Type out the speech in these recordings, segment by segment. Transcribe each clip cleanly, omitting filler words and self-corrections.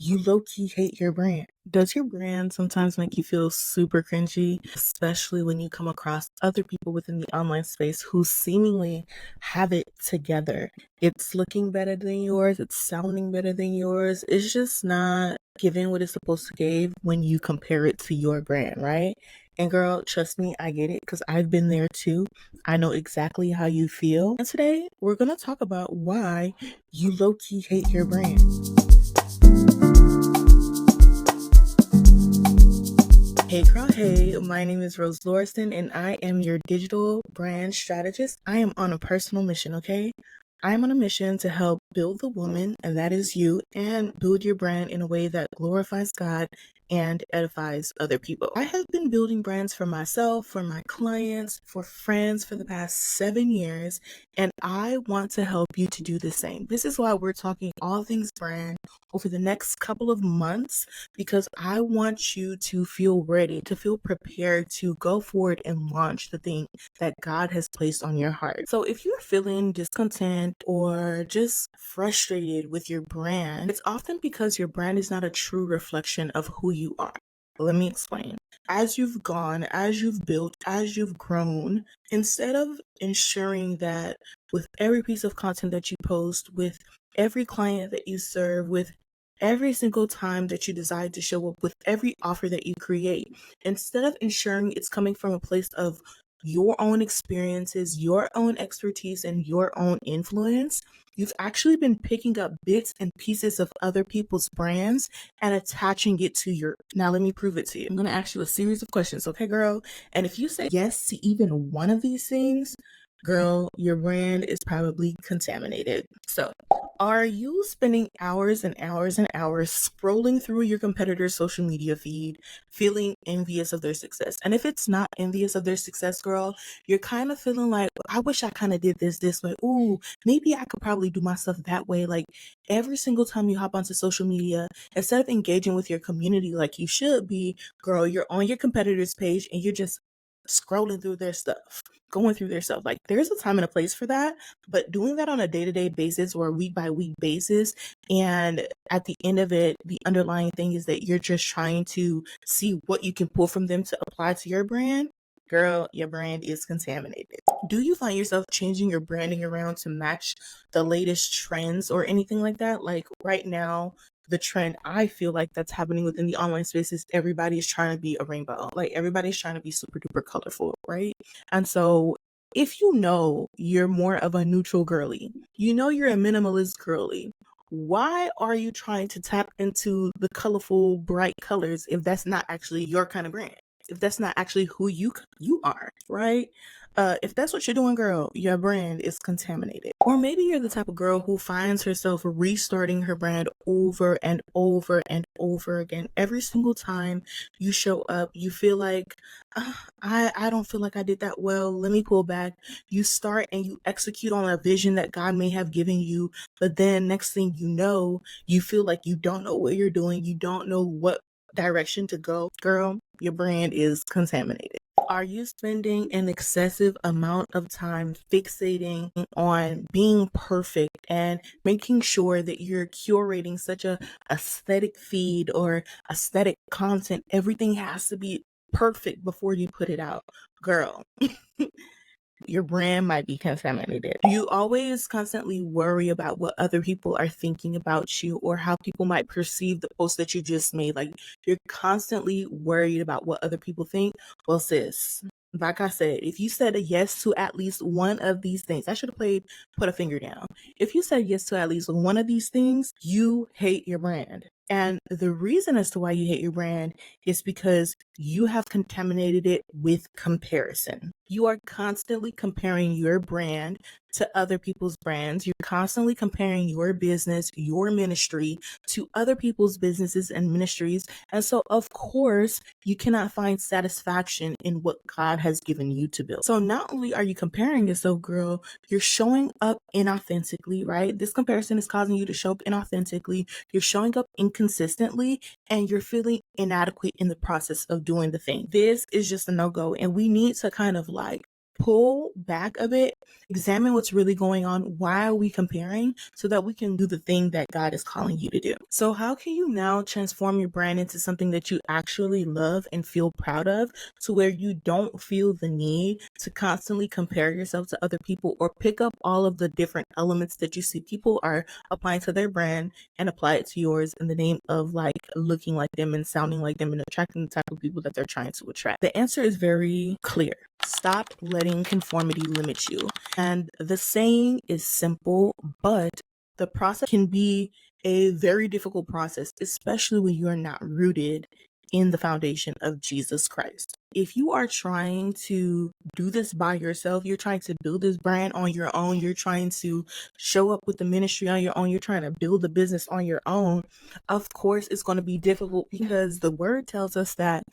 you low-key hate your brand. Does your brand sometimes make you feel super cringy, especially when you come across other people within the online space who seemingly have it together? It's looking better than yours, it's sounding better than yours. It's just not giving what it's supposed to give when you compare it to your brand, right? And girl, trust me, I get it because I've been there too. I know exactly how you feel. And today we're going to talk about why you low-key hate your brand. Hey girl, hey, my name is Rose Lorison and I am your digital brand strategist. I am on a personal mission, okay? I am on a mission to help build the woman, and that is you, and build your brand in a way that glorifies God and edifies other people. I have been building brands for myself, for my clients, for friends for the past 7 years, and I want to help you to do the same. This is why we're talking all things brand over the next couple of months, because I want you to feel ready, to feel prepared to go forward and launch the thing that God has placed on your heart. So if you're feeling discontent or just frustrated with your brand, it's often because your brand is not a true reflection of who you are. Let me explain. As you've gone, as you've built, as you've grown, instead of ensuring that with every piece of content that you post, with every client that you serve, with every single time that you decide to show up, with every offer that you create, instead of ensuring it's coming from a place of your own experiences, your own expertise, and your own influence, you've actually been picking up bits and pieces of other people's brands and attaching it to your. Now, let me prove it to you. I'm going to ask you a series of questions, okay, girl? And if you say yes to even one of these things, girl, your brand is probably contaminated. So, are you spending hours and hours and hours scrolling through your competitor's social media feed, feeling envious of their success? And if it's not envious of their success, girl, you're kind of feeling like, I wish I kind of did this way. Ooh, maybe I could probably do my stuff that way. Like every single time you hop onto social media, instead of engaging with your community like you should be, girl, you're on your competitor's page and you're just scrolling through their stuff, going through their stuff. Like there's a time and a place for that, but doing that on a day-to-day basis or a week by week basis, and at the end of it, the underlying thing is that you're just trying to see what you can pull from them to apply to your brand, girl, your brand is contaminated. Do you find yourself changing your branding around to match the latest trends or anything like that? Like right now, the trend I feel like that's happening within the online space is everybody is trying to be a rainbow. Like everybody's trying to be super duper colorful, right? And so if you know you're more of a neutral girly, you know you're a minimalist girly, why are you trying to tap into the colorful, bright colors if that's not actually your kind of brand? If that's not actually who you are, right? If that's what you're doing, girl, your brand is contaminated. Or maybe you're the type of girl who finds herself restarting her brand over and over and over again. Every single time you show up, you feel like, I don't feel like I did that well. Let me pull back. You start and you execute on a vision that God may have given you, but then next thing you know, you feel like you don't know what you're doing. You don't know what direction to go. Girl, your brand is contaminated. Are you spending an excessive amount of time fixating on being perfect and making sure that you're curating such a aesthetic feed or aesthetic content? Everything has to be perfect before you put it out. Girl, your brand might be contaminated. Do you always constantly worry about what other people are thinking about you or how people might perceive the post that you just made? Like you're constantly worried about what other people think. Well, sis, like I said, if you said a yes to at least one of these things, I should have put a finger down. If you said yes to at least one of these things, you hate your brand. And the reason as to why you hate your brand is because you have contaminated it with comparison. You are constantly comparing your brand to other people's brands. You're constantly comparing your business, your ministry to other people's businesses and ministries. And so, of course, you cannot find satisfaction in what God has given you to build. So not only are you comparing yourself, girl, you're showing up inauthentically, right? This comparison is causing you to show up inauthentically. You're showing up inconsistently and you're feeling inadequate in the process of doing the thing. This is just a no-go. And we need to kind of like pull back a bit Examine what's really going on. Why are we comparing? So that we can do the thing that God is calling you to do. So how can you now transform your brand into something that you actually love and feel proud of, to where you don't feel the need to constantly compare yourself to other people, or pick up all of the different elements that you see people are applying to their brand and apply it to yours in the name of like looking like them and sounding like them and attracting the type of people that they're trying to attract? The answer is very clear. Stop letting conformity limit you. And the saying is simple, but the process can be a very difficult process, especially when you are not rooted in the foundation of Jesus Christ. If you are trying to do this by yourself, you're trying to build this brand on your own, you're trying to show up with the ministry on your own, you're trying to build the business on your own, of course it's going to be difficult, because the word tells us that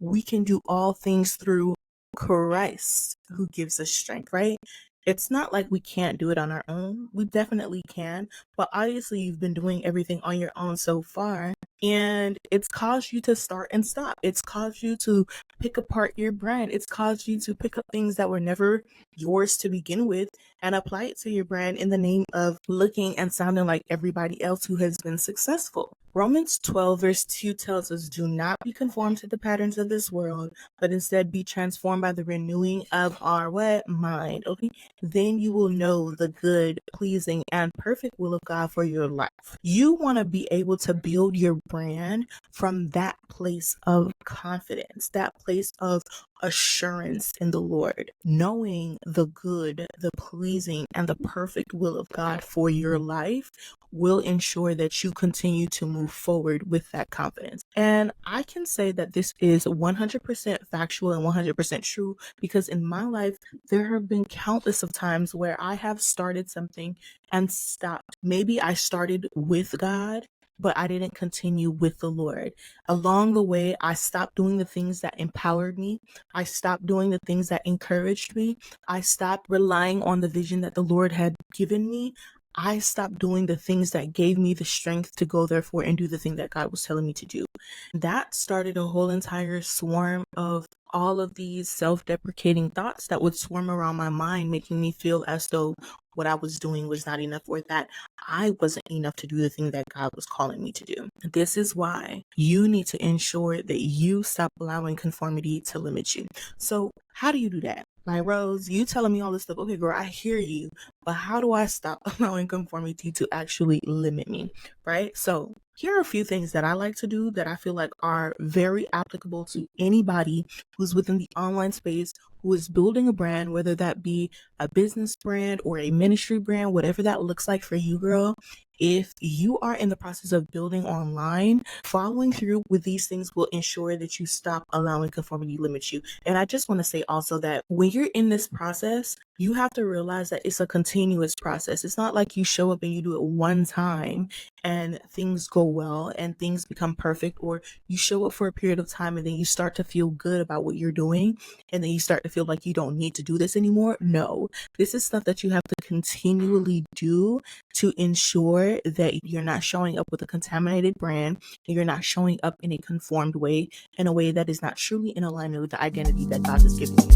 we can do all things through Christ who gives us strength, right? It's not like we can't do it on our own. We definitely can, but obviously you've been doing everything on your own so far, and it's caused you to start and stop. It's caused you to pick apart your brand. It's caused you to pick up things that were never yours to begin with and apply it to your brand in the name of looking and sounding like everybody else who has been successful. Romans 12 verse 2 tells us, do not be conformed to the patterns of this world, but instead be transformed by the renewing of our what? Mind. Okay. Then you will know the good, pleasing, and perfect will of God for your life. You want to be able to build your brand from that place of confidence, that place of assurance in the Lord, knowing the good, the pleasing, and the perfect will of God for your life will ensure that you continue to move forward with that confidence. And I can say that this is 100% factual and 100% true, because in my life, there have been countless of times where I have started something and stopped. Maybe I started with God, but I didn't continue with the Lord. Along the way, I stopped doing the things that empowered me. I stopped doing the things that encouraged me. I stopped relying on the vision that the Lord had given me. I stopped doing the things that gave me the strength to go therefore and do the thing that God was telling me to do. That started a whole entire swarm of all of these self-deprecating thoughts that would swarm around my mind, making me feel as though what I was doing was not enough, or that I wasn't enough to do the thing that God was calling me to do. This is why you need to ensure that you stop allowing conformity to limit you. So how do you do that? Like, Rose, you telling me all this stuff. Okay, girl, I hear you. But how do I stop allowing conformity to actually limit me, right? So here are a few things that I like to do that I feel like are very applicable to anybody who's within the online space, who is building a brand, whether that be a business brand or a ministry brand, whatever that looks like for you, girl. If you are in the process of building online, following through with these things will ensure that you stop allowing conformity limit you. And I just want to say also that when you're in this process, you have to realize that it's a continuous process. It's not like you show up and you do it one time and things go well and things become perfect, or you show up for a period of time and then you start to feel good about what you're doing and then you start to feel like you don't need to do this anymore. No, this is stuff that you have to continually do to ensure that you're not showing up with a contaminated brand, and you're not showing up in a conformed way, in a way that is not truly in alignment with the identity that God has given you.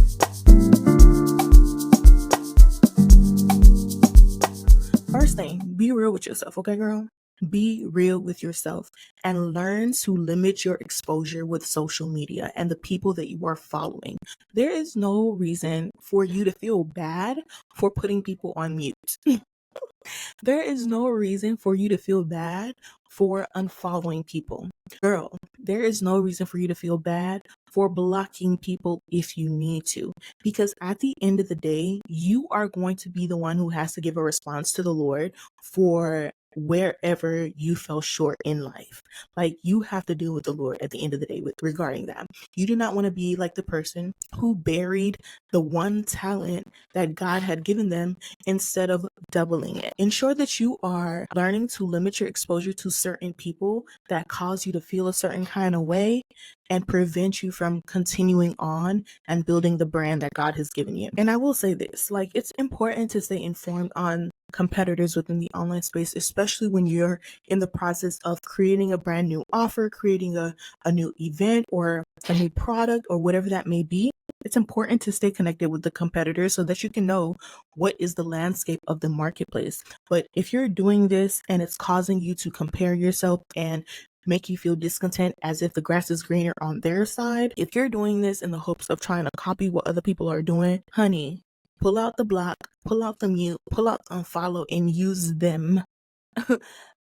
First thing, be real with yourself, okay, girl? Be real with yourself and learn to limit your exposure with social media and the people that you are following. There is no reason for you to feel bad for putting people on mute. There is no reason for you to feel bad for unfollowing people. Girl, there is no reason for you to feel bad for blocking people if you need to. Because at the end of the day, you are going to be the one who has to give a response to the Lord for wherever you fell short in life. Like, you have to deal with the Lord at the end of the day with regarding that. You do not want to be like the person who buried the one talent that God had given them instead of doubling it. Ensure that you are learning to limit your exposure to certain people that cause you to feel a certain kind of way and prevent you from continuing on and building the brand that God has given you. And I will say this, like, it's important to stay informed on competitors within the online space, especially when you're in the process of creating a brand new offer, creating a new event or a new product or whatever that may be. It's important to stay connected with the competitors so that you can know what is the landscape of the marketplace. But if you're doing this and it's causing you to compare yourself and make you feel discontent as if the grass is greener on their side, if you're doing this in the hopes of trying to copy what other people are doing, honey, pull out the block, pull out the mute, pull out the unfollow, and use them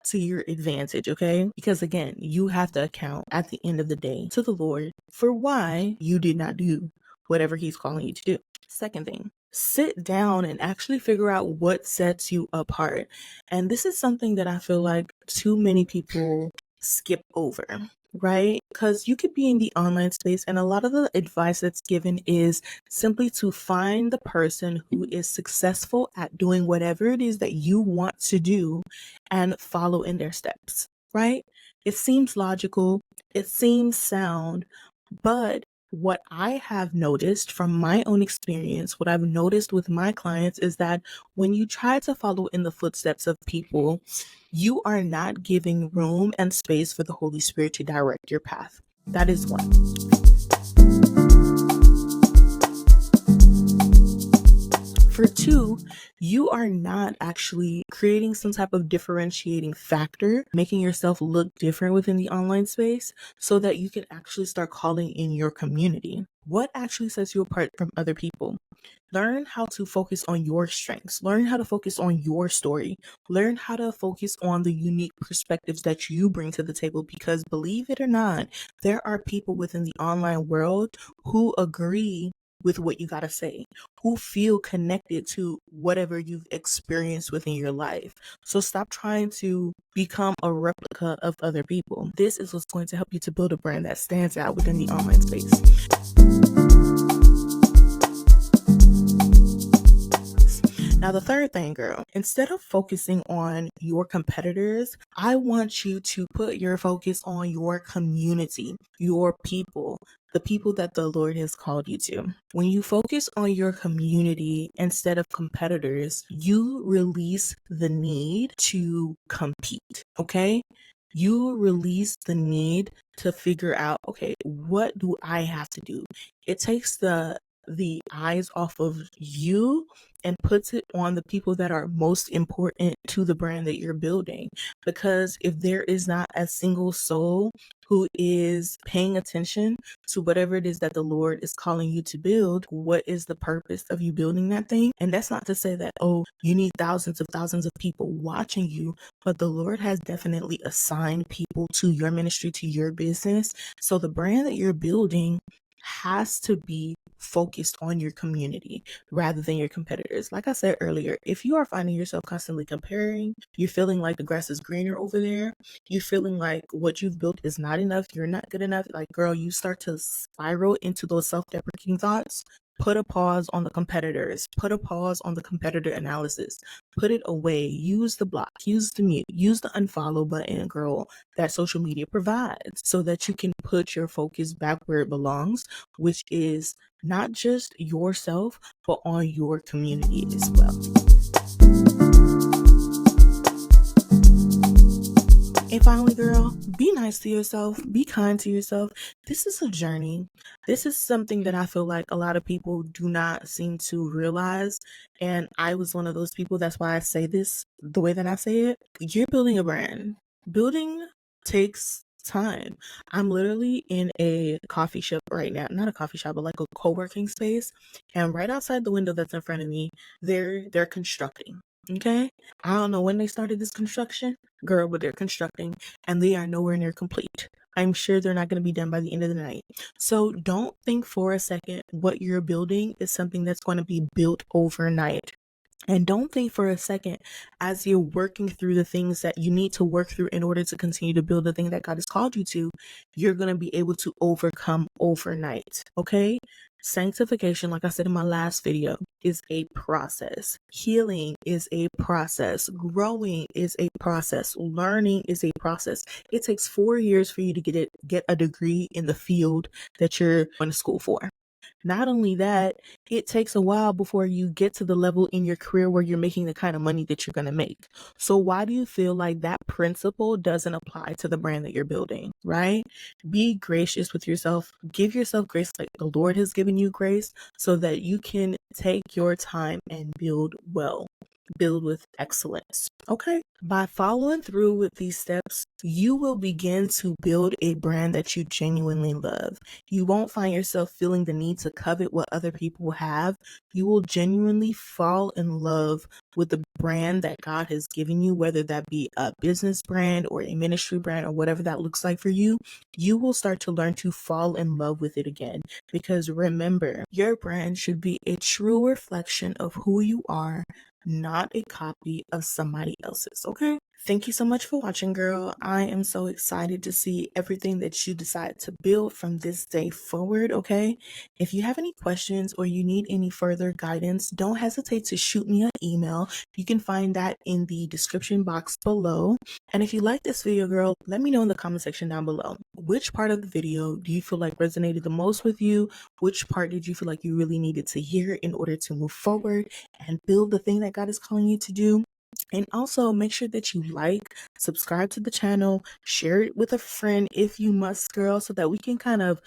to your advantage, okay? Because again, you have to account at the end of the day to the Lord for why you did not do whatever He's calling you to do. Second thing, sit down and actually figure out what sets you apart. And this is something that I feel like too many people skip over, right? Because you could be in the online space, and a lot of the advice that's given is simply to find the person who is successful at doing whatever it is that you want to do and follow in their steps, right? It seems logical, it seems sound, but what I have noticed from my own experience, what I've noticed with my clients is that when you try to follow in the footsteps of people, you are not giving room and space for the Holy Spirit to direct your path. That is one. For two, you are not actually creating some type of differentiating factor, making yourself look different within the online space so that you can actually start calling in your community. What actually sets you apart from other people? Learn how to focus on your strengths. Learn how to focus on your story. Learn how to focus on the unique perspectives that you bring to the table, because believe it or not, there are people within the online world who agree with what you got to say, who feel connected to whatever you've experienced within your life. So stop trying to become a replica of other people. This is what's going to help you to build a brand that stands out within the online space. Now, the third thing, girl, instead of focusing on your competitors, I want you to put your focus on your community, your people, the people that the Lord has called you to. When you focus on your community instead of competitors, you release the need to compete, okay? You release the need to figure out, okay, what do I have to do? It takes the eyes off of you and puts it on the people that are most important to the brand that you're building. Because if there is not a single soul who is paying attention to whatever it is that the Lord is calling you to build, what is the purpose of you building that thing? And that's not to say that, oh, you need thousands of people watching you, but the Lord has definitely assigned people to your ministry, to your business. So the brand that you're building has to be focused on your community rather than your competitors. Like I said earlier, if you are finding yourself constantly comparing, you're feeling like the grass is greener over there, you're feeling like what you've built is not enough, you're not good enough, like girl, you start to spiral into those self-deprecating thoughts. Put a pause on the competitors. Put a pause on the competitor analysis. Put it away. Use the block. Use the mute. Use the unfollow button, girl, that social media provides so that you can put your focus back where it belongs, which is not just yourself, but on your community as well. And finally, girl, be nice to yourself. Be kind to yourself. This is a journey. This is something that I feel like a lot of people do not seem to realize. And I was one of those people. That's why I say this the way that I say it. You're building a brand. Building takes time. I'm literally in a coffee shop right now. Not a coffee shop, but like a co-working space. And right outside the window that's in front of me, they're constructing. Okay? I don't know when they started this construction, girl, but they're constructing and they are nowhere near complete. I'm sure they're not going to be done by the end of the night. So don't think for a second what you're building is something that's going to be built overnight. And don't think for a second, as you're working through the things that you need to work through in order to continue to build the thing that God has called you to, you're going to be able to overcome overnight. Okay? Sanctification, like I said in my last video, is a process. Healing is a process. Growing is a process. Learning is a process. It takes 4 years for you to get a degree in the field that you're going to school for. Not only that, it takes a while before you get to the level in your career where you're making the kind of money that you're going to make. So why do you feel like that principle doesn't apply to the brand that you're building, right? Be gracious with yourself. Give yourself grace like the Lord has given you grace so that you can take your time and build well. Build with excellence. Okay. By following through with these steps, you will begin to build a brand that you genuinely love. You won't find yourself feeling the need to covet what other people have. You will genuinely fall in love with the brand that God has given you, whether that be a business brand or a ministry brand or whatever that looks like for you. You will start to learn to fall in love with it again. Because remember, your brand should be a true reflection of who you are, not a copy of somebody else's, okay? Thank you so much for watching, girl. I am so excited to see everything that you decide to build from this day forward, okay? If you have any questions or you need any further guidance, don't hesitate to shoot me an email. You can find that in the description box below. And if you like this video, girl, let me know in the comment section down below. Which part of the video do you feel like resonated the most with you? Which part did you feel like you really needed to hear in order to move forward and build the thing that God is calling you to do? And also make sure that you like, subscribe to the channel, share it with a friend if you must, girl, so that we can kind of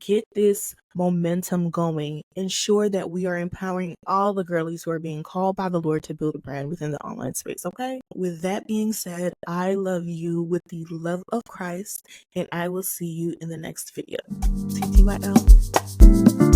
get this momentum going. Ensure that we are empowering all the girlies who are being called by the Lord to build a brand within the online space, okay? With that being said, I love you with the love of Christ, and I will see you in the next video. TTYL.